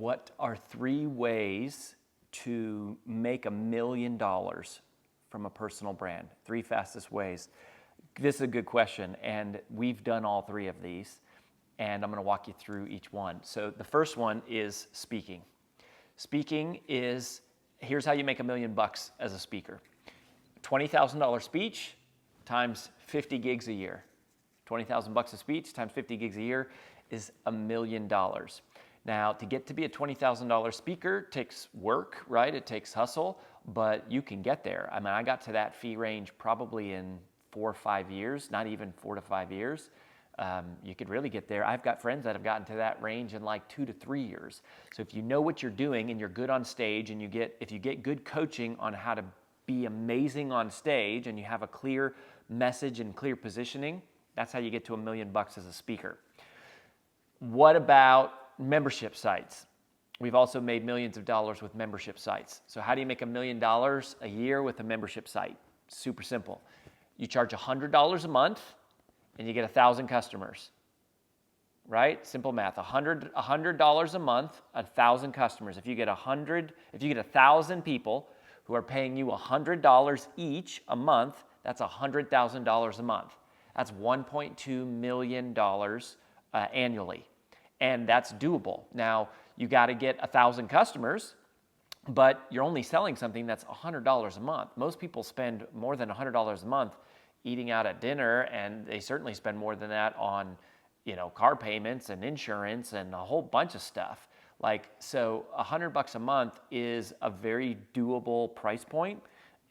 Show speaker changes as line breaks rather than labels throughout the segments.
What are 3 ways to make $1 million from a personal brand? 3 fastest ways. This is a good question, and we've done all 3 of these, and I'm going to walk you through each one. So the first one is speaking. Speaking is, here's how you make $1 million as a speaker. $20,000 speech times 50 gigs a year. $20,000 a speech times 50 gigs a year is $1 million. Now, to get to be a $20,000 speaker takes work, right? It takes hustle, but you can get there. I mean, I got to that fee range probably in 4 or 5 years, not even 4 to 5 years. You could really get there. I've got friends that have gotten to that range in like 2 to 3 years. So if you know what you're doing and you're good on stage, and if you get good coaching on how to be amazing on stage, and you have a clear message and clear positioning, that's how you get to $1 million as a speaker. What about membership sites? We've also made millions of dollars with membership sites. So how do you make $1 million a year with a membership site? Super simple. You charge $100 a month and you get 1,000 customers, right? Simple math. $100 a month, 1,000 customers. If you get 1,000 people who are paying you $100 each a month, that's $100,000 a month. That's $1.2 million annually. And that's doable. Now, you got to get 1,000 customers, but you're only selling something that's $100 a month. Most people spend more than $100 a month eating out at dinner, and they certainly spend more than that on, car payments and insurance and a whole bunch of stuff. So $100 a month is a very doable price point,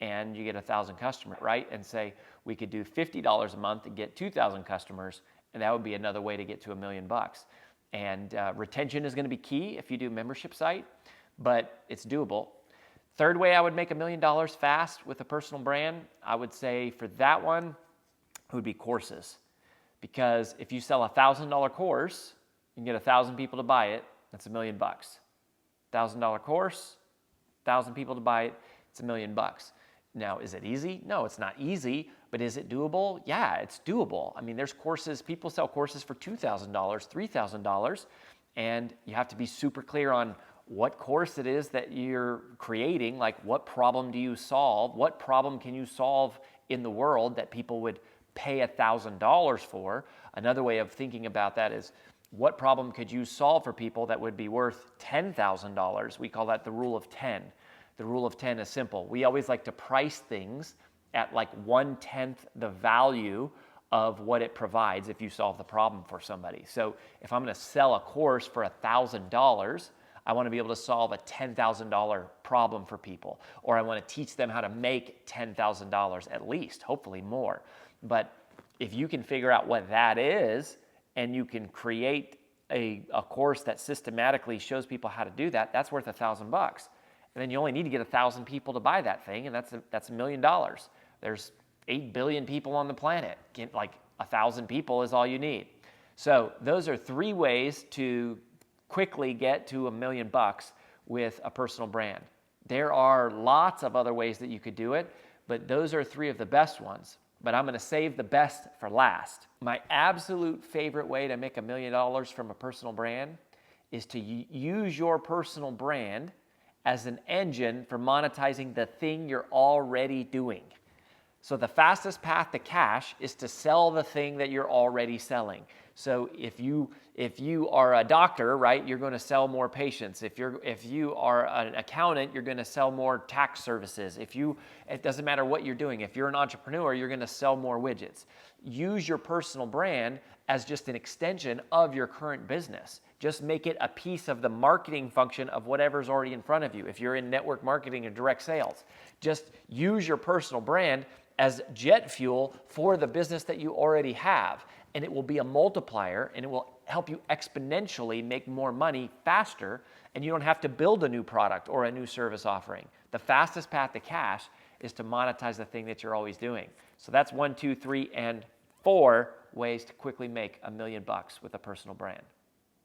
and you get 1,000 customers, right? And say we could do $50 a month and get 2,000 customers, and that would be another way to get to $1 million. And retention is going to be key if you do a membership site, but it's doable. Third way I would make $1 million fast with a personal brand, I would say for that one, it would be courses. Because if you sell a $1,000 course, you can get 1,000 people to buy it, that's $1 million. $1,000 course, 1,000 people to buy it, it's $1 million. Now, is it easy? No, it's not easy, but is it doable? Yeah, it's doable. I mean, there's courses, people sell courses for $2,000, $3,000, and you have to be super clear on what course it is that you're creating, like what problem do you solve? What problem can you solve in the world that people would pay $1,000 for? Another way of thinking about that is, what problem could you solve for people that would be worth $10,000? We call that the rule of 10. The rule of 10 is simple. We always like to price things at like 1/10 the value of what it provides if you solve the problem for somebody. So if I'm going to sell a course for $1,000, I want to be able to solve a $10,000 problem for people, or I want to teach them how to make $10,000 at least, hopefully more. But if you can figure out what that is, and you can create a course that systematically shows people how to do that, that's worth $1,000. And then you only need to get 1,000 people to buy that thing, and that's $1 million. There's 8 billion people on the planet. Like 1,000 people is all you need. So those are 3 ways to quickly get to $1 million with a personal brand. There are lots of other ways that you could do it, but those are 3 of the best ones. But I'm going to save the best for last. My absolute favorite way to make $1 million from a personal brand is to use your personal brand as an engine for monetizing the thing you're already doing. So the fastest path to cash is to sell the thing that you're already selling. So if you are a doctor, right, you're going to sell more patients. If you are an accountant, you're going to sell more tax services. It doesn't matter what you're doing. If you're an entrepreneur, you're going to sell more widgets. Use your personal brand as just an extension of your current business. Just make it a piece of the marketing function of whatever's already in front of you. If you're in network marketing or direct sales, just use your personal brand as jet fuel for the business that you already have. And it will be a multiplier, and it will help you exponentially make more money faster, and you don't have to build a new product or a new service offering. The fastest path to cash is to monetize the thing that you're always doing. So that's 1, 2, 3, and 4 ways to quickly make $1 million with a personal brand.